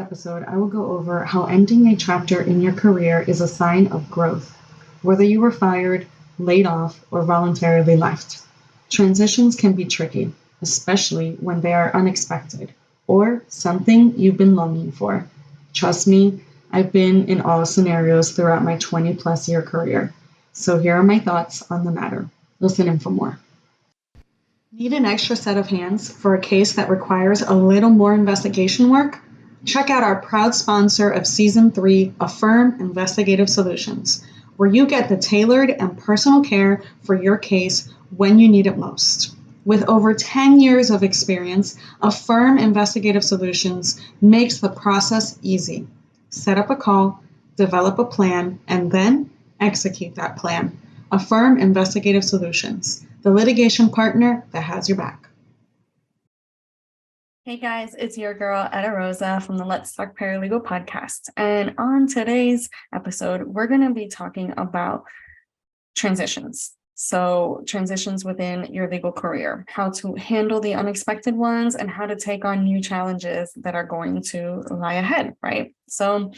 episode, I will go over how ending a chapter in your career is a sign of growth, whether you were fired, laid off, or voluntarily left. Transitions can be tricky, especially when they are unexpected or something you've been longing for. Trust me, I've been in all scenarios throughout my 20+ year career. So here are my thoughts on the matter. Listen in for more. Need an extra set of hands for a case that requires a little more investigation work? Check out our proud sponsor of Season 3, Affirm Investigative Solutions, where you get the tailored and personal care for your case when you need it most. With over 10 years of experience, Affirm Investigative Solutions makes the process easy. Set up a call, develop a plan, and then execute that plan. Affirm Investigative Solutions, the litigation partner that has your back. Hey guys, it's your girl Eda Rosa from the Let's Talk Paralegal podcast. And on today's episode, we're going to be talking about transitions. So transitions within your legal career, how to handle the unexpected ones and how to take on new challenges that are going to lie ahead, right? So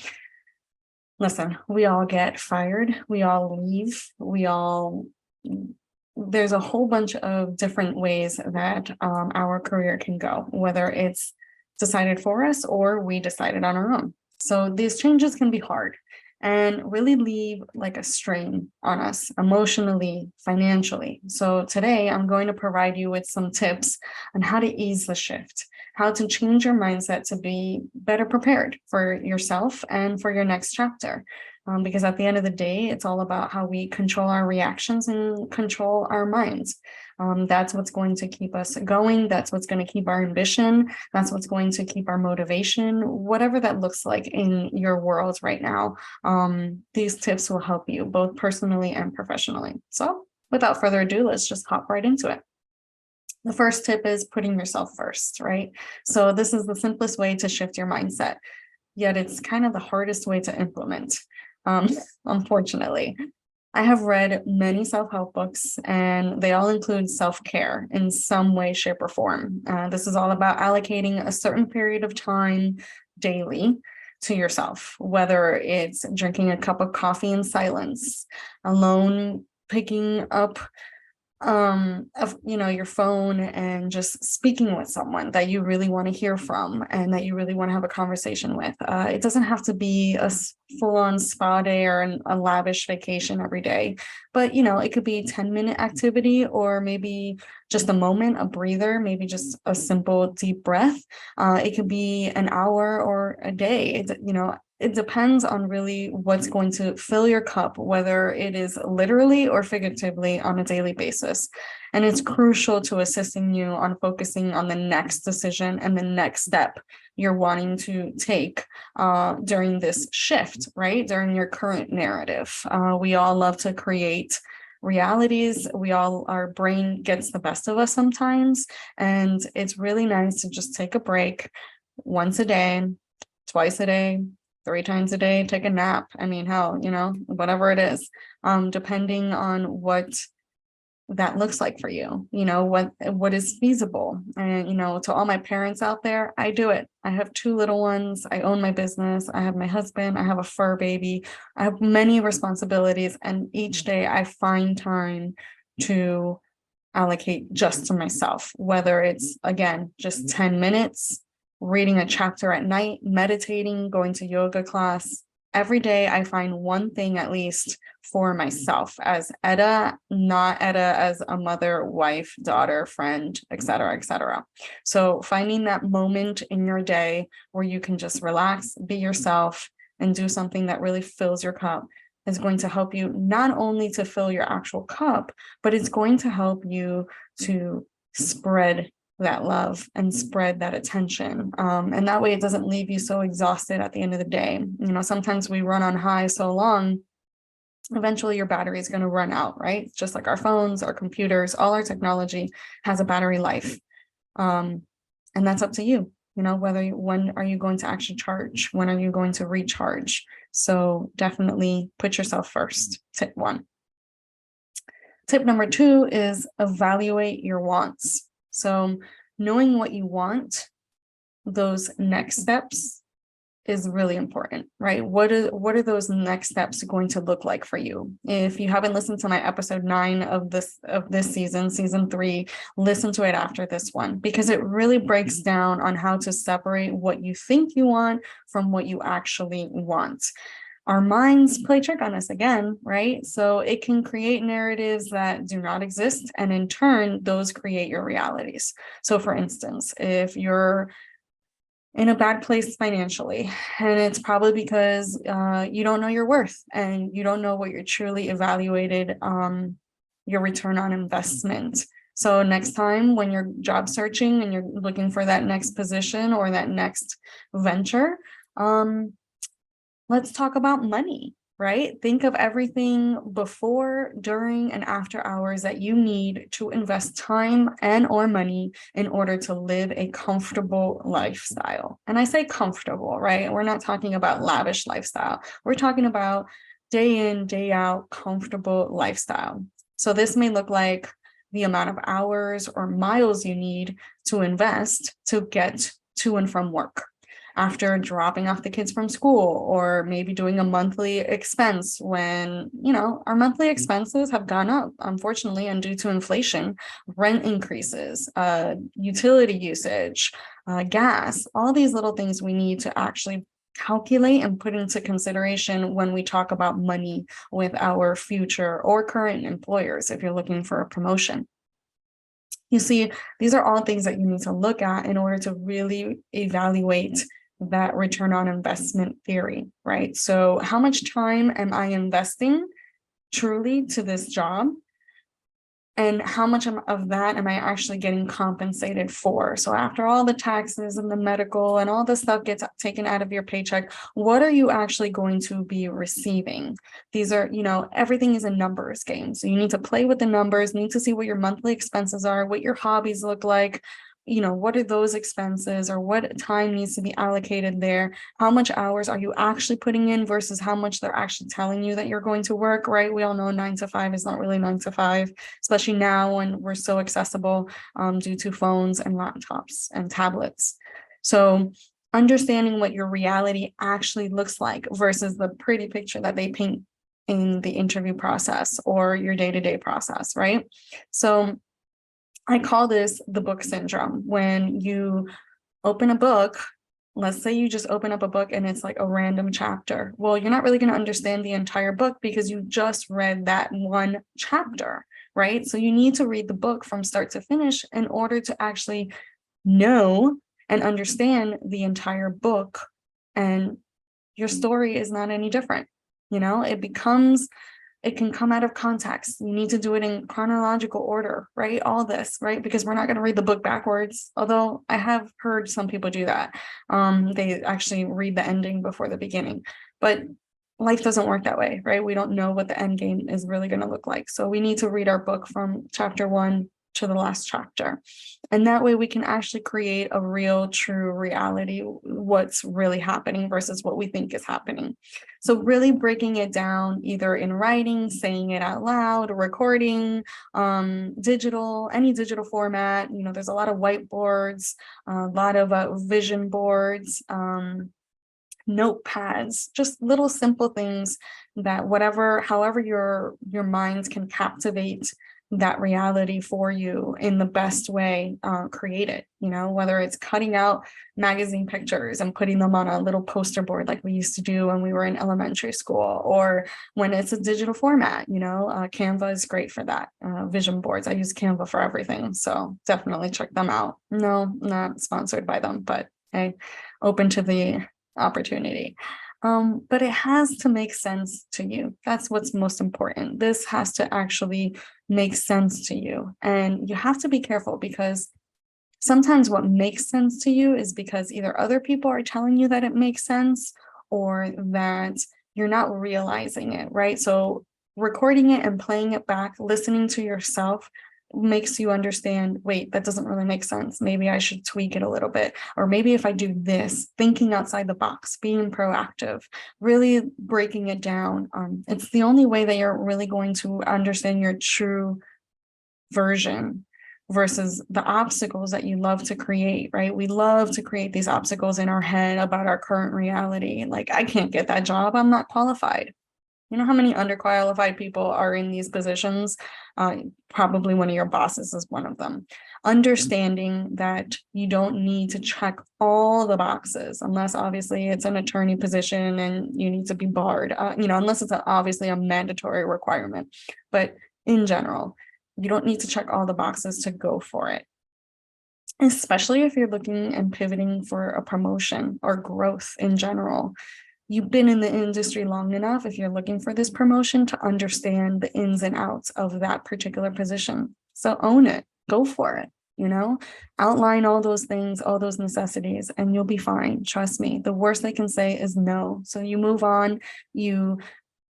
listen, we all get fired, we all leave, there's a whole bunch of different ways that our career can go, whether it's decided for us or we decided on our own. So these changes can be hard and really leave like a strain on us emotionally, financially. So today I'm going to provide you with some tips on how to ease the shift, how to change your mindset to be better prepared for yourself and for your next chapter. Because at the end of the day, it's all about how we control our reactions and control our minds. That's what's going to keep us going. That's what's going to keep our ambition. That's what's going to keep our motivation, whatever that looks like in your world right now. These tips will help you both personally and professionally. So without further ado, let's just hop right into it. The first tip is putting yourself first, right? So this is the simplest way to shift your mindset, yet it's kind of the hardest way to implement. Unfortunately, I have read many self-help books and they all include self-care in some way, shape, or form. This is all about allocating a certain period of time daily to yourself, whether it's drinking a cup of coffee in silence, alone, picking up your phone and just speaking with someone that you really want to hear from and that you really want to have a conversation with. It doesn't have to be a full-on spa day or a lavish vacation every day, but it could be a 10-minute activity or maybe just a moment, a breather, maybe just a simple deep breath. It could be an hour or a day. It depends on really what's going to fill your cup, whether it is literally or figuratively on a daily basis. And it's crucial to assisting you on focusing on the next decision and the next step you're wanting to take during this shift, right? During your current narrative. We all love to create realities. Our brain gets the best of us sometimes. And it's really nice to just take a break once a day, twice a day, 3 times a day, take a nap. I mean, hell, whatever it is, depending on what that looks like for you, what is feasible. And, to all my parents out there, I do it. I have 2 little ones. I own my business. I have my husband. I have a fur baby. I have many responsibilities. And each day I find time to allocate just to myself, whether it's, again, just 10 minutes, reading a chapter at night, meditating, going to yoga class. Every day I find one thing at least for myself as Eda, not Eda as a mother, wife, daughter, friend, etc., etc. So finding that moment in your day where you can just relax, be yourself, and do something that really fills your cup is going to help you not only to fill your actual cup, but it's going to help you to spread that love and spread that attention. And that way it doesn't leave you so exhausted at the end of the day. Sometimes we run on high so long, eventually your battery is going to run out, right? Just like our phones, our computers, all our technology has a battery life. And that's up to you. When are you going to actually charge? When are you going to recharge? So definitely put yourself first. Tip 1. Tip number 2 is evaluate your wants. So knowing what you want, those next steps is really important, right? What are those next steps going to look like for you? If you haven't listened to my episode 9 of this season, season 3, listen to it after this one, because it really breaks down on how to separate what you think you want from what you actually want. Our minds play trick on us again, right? So it can create narratives that do not exist, and in turn, those create your realities. So for instance, if you're in a bad place financially, and it's probably because you don't know your worth, and you don't know what you're truly evaluated your return on investment. So next time when you're job searching and you're looking for that next position or that next venture, let's talk about money, right? Think of everything before, during, and after hours that you need to invest time and or money in order to live a comfortable lifestyle. And I say comfortable, right? We're not talking about lavish lifestyle. We're talking about day in, day out, comfortable lifestyle. So this may look like the amount of hours or miles you need to invest to get to and from work after dropping off the kids from school, or maybe doing a monthly expense when, our monthly expenses have gone up, unfortunately, and due to inflation, rent increases, utility usage, gas, all these little things we need to actually calculate and put into consideration when we talk about money with our future or current employers if you're looking for a promotion. You see, these are all things that you need to look at in order to really evaluate that return on investment theory, right? So how much time am I investing truly to this job? And how much of that am I actually getting compensated for? So after all the taxes and the medical and all the stuff gets taken out of your paycheck, what are you actually going to be receiving? These are, everything is a numbers game. So you need to play with the numbers, need to see what your monthly expenses are, what your hobbies look like, what are those expenses, or what time needs to be allocated there? How much hours are you actually putting in versus how much they're actually telling you that you're going to work, right? We all know 9 to 5 is not really 9 to 5, especially now when we're so accessible due to phones and laptops and tablets. So understanding what your reality actually looks like versus the pretty picture that they paint in the interview process or your day-to-day process, right? So I call this the book syndrome. When you open a book, let's say you just open up a book and it's like a random chapter. Well, you're not really going to understand the entire book because you just read that one chapter, right? So you need to read the book from start to finish in order to actually know and understand the entire book. And your story is not any different. It can come out of context. You need to do it in chronological order, right? All this, right? Because we're not going to read the book backwards. Although I have heard some people do that. They actually read the ending before the beginning. But life doesn't work that way, right? We don't know what the end game is really going to look like. So we need to read our book from chapter 1 to the last chapter. And that way we can actually create a real, true reality, what's really happening versus what we think is happening. So really breaking it down either in writing, saying it out loud, recording, digital, any digital format. There's a lot of whiteboards, a lot of vision boards, notepads, just little simple things that however your minds can captivate that reality for you in the best way, create it, whether it's cutting out magazine pictures and putting them on a little poster board like we used to do when we were in elementary school, or when it's a digital format, Canva is great for that. Vision boards, I use Canva for everything, so definitely check them out. No, not sponsored by them, but hey, open to the opportunity. But it has to make sense to you. That's what's most important. This has to actually make sense to you. And you have to be careful, because sometimes what makes sense to you is because either other people are telling you that it makes sense, or that you're not realizing it, right? So recording it and playing it back, listening to yourself, makes you understand, wait, that doesn't really make sense. Maybe I should tweak it a little bit. Or maybe if I do this, thinking outside the box, being proactive, really breaking it down. It's the only way that you're really going to understand your true version versus the obstacles that you love to create, right? We love to create these obstacles in our head about our current reality. Like, I can't get that job. I'm not qualified. You know how many underqualified people are in these positions? Probably one of your bosses is one of them. Understanding that you don't need to check all the boxes, unless obviously it's an attorney position and you need to be barred, unless it's obviously a mandatory requirement. But in general, you don't need to check all the boxes to go for it, especially if you're looking and pivoting for a promotion or growth in general. You've been in the industry long enough, if you're looking for this promotion, to understand the ins and outs of that particular position. So own it, go for it, outline all those things, all those necessities, and you'll be fine. Trust me. The worst they can say is no. So you move on, you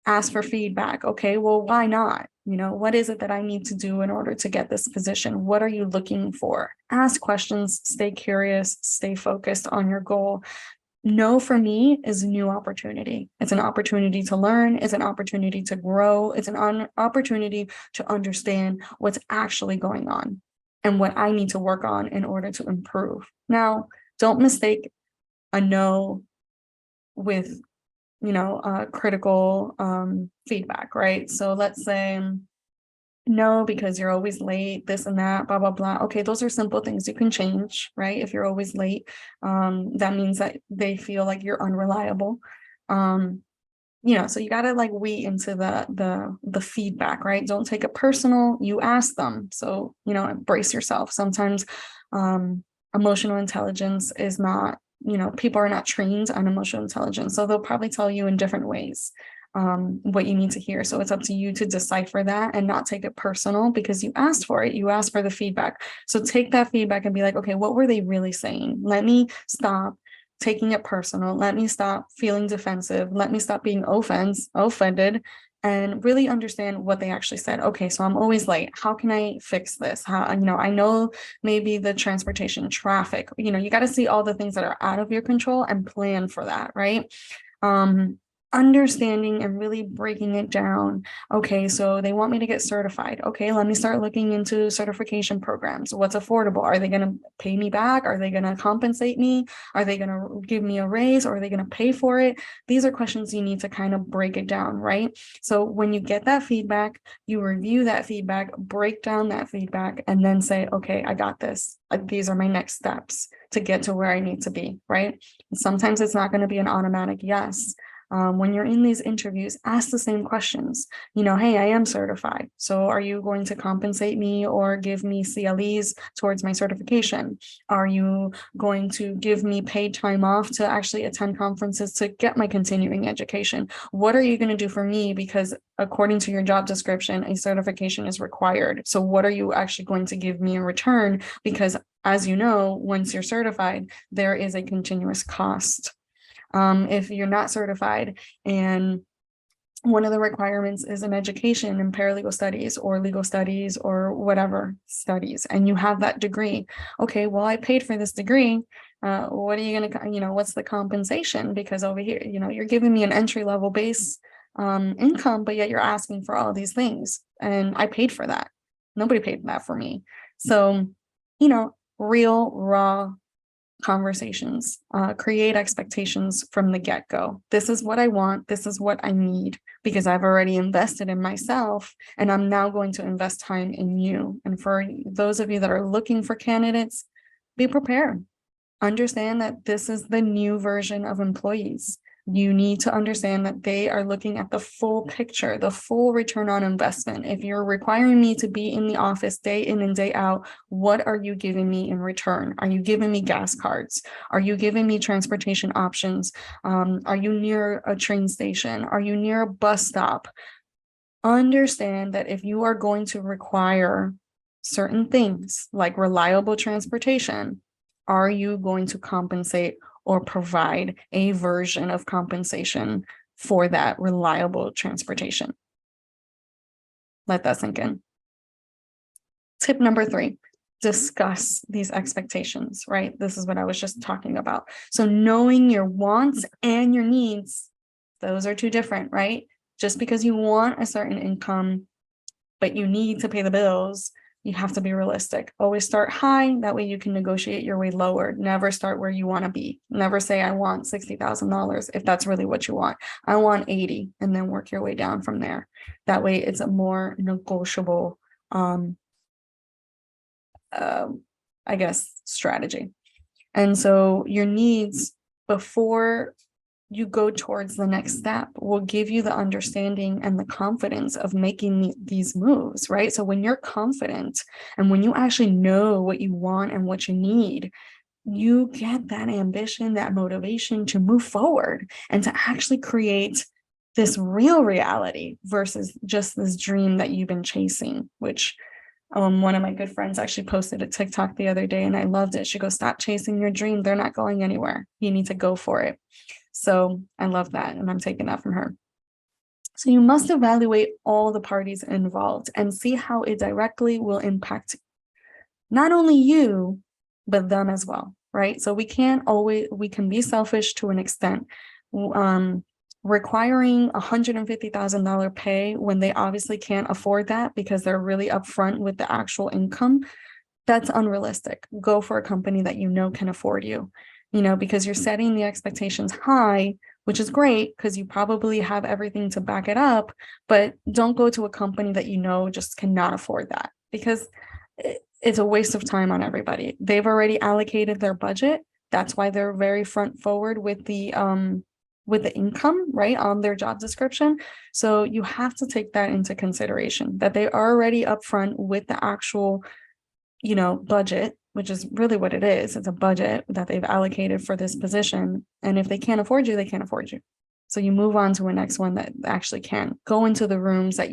ask for feedback. Okay, well, why not? What is it that I need to do in order to get this position? What are you looking for? Ask questions, stay curious, stay focused on your goal. No, for me, is a new opportunity. It's an opportunity to learn. It's an opportunity to grow. It's an opportunity to understand what's actually going on and what I need to work on in order to improve. Now, don't mistake a no with critical feedback, right? So let's say no, because you're always late, this and that, blah, blah, blah. Okay, those are simple things you can change, right? If you're always late, that means that they feel like you're unreliable. So you gotta like weed into the feedback, right? Don't take it personal. You ask them. So, brace yourself. Sometimes emotional intelligence is not, people are not trained on emotional intelligence. So they'll probably tell you in different ways what you need to hear. So it's up to you to decipher that and not take it personal because you asked for it. You asked for the feedback. So take that feedback and be like, okay, what were they really saying? Let me stop taking it personal. Let me stop feeling defensive. Let me stop being offended and really understand what they actually said. Okay, so I'm always late. How can I fix this? I know maybe the transportation, traffic, you got to see all the things that are out of your control and plan for that, right? Understanding and really breaking it down. Okay, so they want me to get certified. Okay, let me start looking into certification programs. What's affordable? Are they going to pay me back? Are they going to compensate me? Are they going to give me a raise? Or are they going to pay for it? These are questions you need to kind of break it down, right? So when you get that feedback, you review that feedback, break down that feedback, and then say, okay, I got this. These are my next steps to get to where I need to be, right? And sometimes it's not going to be an automatic yes. When you're in these interviews, ask the same questions. Hey, I am certified. So are you going to compensate me or give me CLEs towards my certification? Are you going to give me paid time off to actually attend conferences to get my continuing education? What are you going to do for me? Because according to your job description, a certification is required. So what are you actually going to give me in return? Because as you know, once you're certified, there is a continuous cost. If you're not certified and one of the requirements is an education in paralegal studies or legal studies or whatever studies, and you have that degree. Okay, well, I paid for this degree. What are you going to, what's the compensation? Because over here, you're giving me an entry-level base income, but yet you're asking for all these things. And I paid for that. Nobody paid that for me. So, real, raw conversations, create expectations from the get-go. This is what I want. This is what I need because I've already invested in myself and I'm now going to invest time in you. And for those of you that are looking for candidates, be prepared. Understand that this is the new version of employees. You need to understand that they are looking at the full picture, the full return on investment. If you're requiring me to be in the office day in and day out, what are you giving me in return? Are you giving me gas cards? Are you giving me transportation options? Are you near a train station? Are you near a bus stop? Understand that if you are going to require certain things like reliable transportation, are you going to compensate or provide a version of compensation for that reliable transportation? Let that sink in. Tip number 3, discuss these expectations, right? This is what I was just talking about. So knowing your wants and your needs, those are two different, right? Just because you want a certain income, but you need to pay the bills, You have to be realistic. Always start high. That way you can negotiate your way lower. Never start where you want to be. Never say, I want $60,000 if that's really what you want. I want 80, and then work your way down from there. That way it's a more negotiable, I guess, strategy. And so your needs before you go towards the next step will give you the understanding and the confidence of making these moves, right? So when you're confident and when you actually know what you want and what you need, you get that ambition, that motivation to move forward and to actually create this real reality versus just this dream that you've been chasing, which one of my good friends actually posted a TikTok the other day and I loved it. She goes, stop chasing your dream. They're not going anywhere. You need to go for it. So I love that. And I'm taking that from her. So you must evaluate all the parties involved and see how it directly will impact not only you, but them as well, right? So we can be selfish to an extent. Requiring $150,000 pay when they obviously can't afford that because they're really upfront with the actual income, that's unrealistic. Go for a company that you know can afford you, because you're setting the expectations high, which is great because you probably have everything to back it up, but don't go to a company that just cannot afford that because it's a waste of time on everybody. They've already allocated their budget. That's why they're very front forward with the income, right, on their job description. So you have to take that into consideration, that they are already upfront with the actual, budget, which is really what it is. It's a budget that they've allocated for this position. And if they can't afford you, they can't afford you. So you move on to a next one that actually can. Go into the rooms that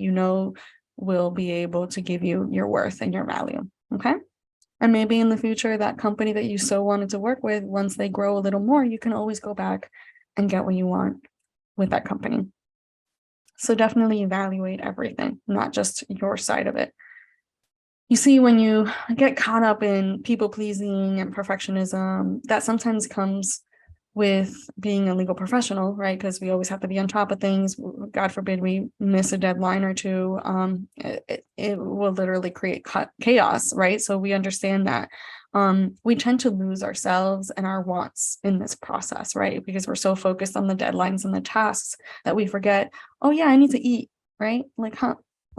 will be able to give you your worth and your value. Okay. And maybe in the future, that company that you so wanted to work with, once they grow a little more, you can always go back and get what you want with that company. So definitely evaluate everything, not just your side of it. You see, when you get caught up in people pleasing and perfectionism, that sometimes comes with being a legal professional, right? Because we always have to be on top of things. God forbid we miss a deadline or two. It will literally create chaos, right? So we understand that. We tend to lose ourselves and our wants in this process, right? Because we're so focused on the deadlines and the tasks that we forget, oh yeah, I need to eat, right?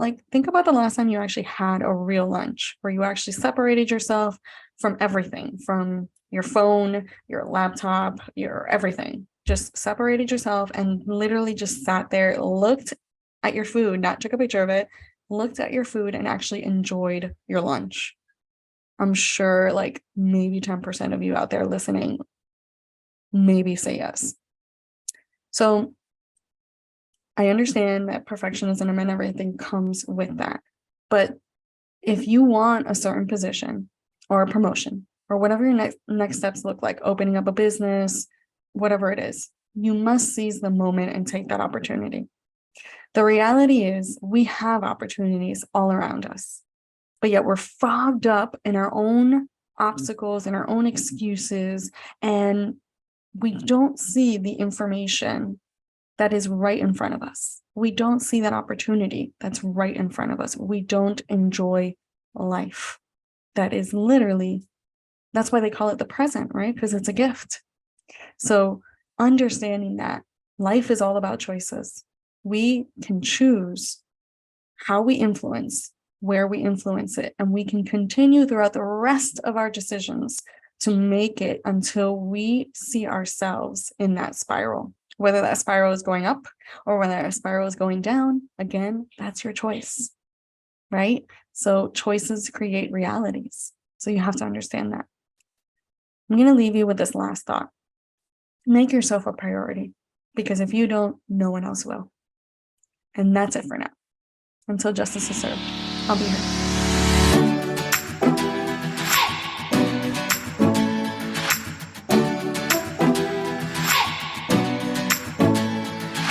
Like think about the last time you actually had a real lunch where you actually separated yourself from everything, from your phone, your laptop, your everything. Just separated yourself and literally just sat there, looked at your food, not took a picture of it, looked at your food and actually enjoyed your lunch. I'm sure like maybe 10% of you out there listening maybe say yes. So I understand that perfectionism and everything comes with that. But if you want a certain position or a promotion or whatever your next steps look like, opening up a business, whatever it is, you must seize the moment and take that opportunity. The reality is we have opportunities all around us, but yet we're fogged up in our own obstacles and our own excuses, and we don't see the information that is right in front of us. We don't see that opportunity that's right in front of us. We don't enjoy life. That is literally, that's why they call it the present, right? Because it's a gift. So understanding that life is all about choices. We can choose how we influence, where we influence it, and we can continue throughout the rest of our decisions to make it until we see ourselves in that spiral. Whether that spiral is going up or whether that spiral is going down, again, that's your choice, right? So choices create realities. So you have to understand that. I'm going to leave you with this last thought. Make yourself a priority, because if you don't, no one else will. And that's it for now. Until justice is served, I'll be here.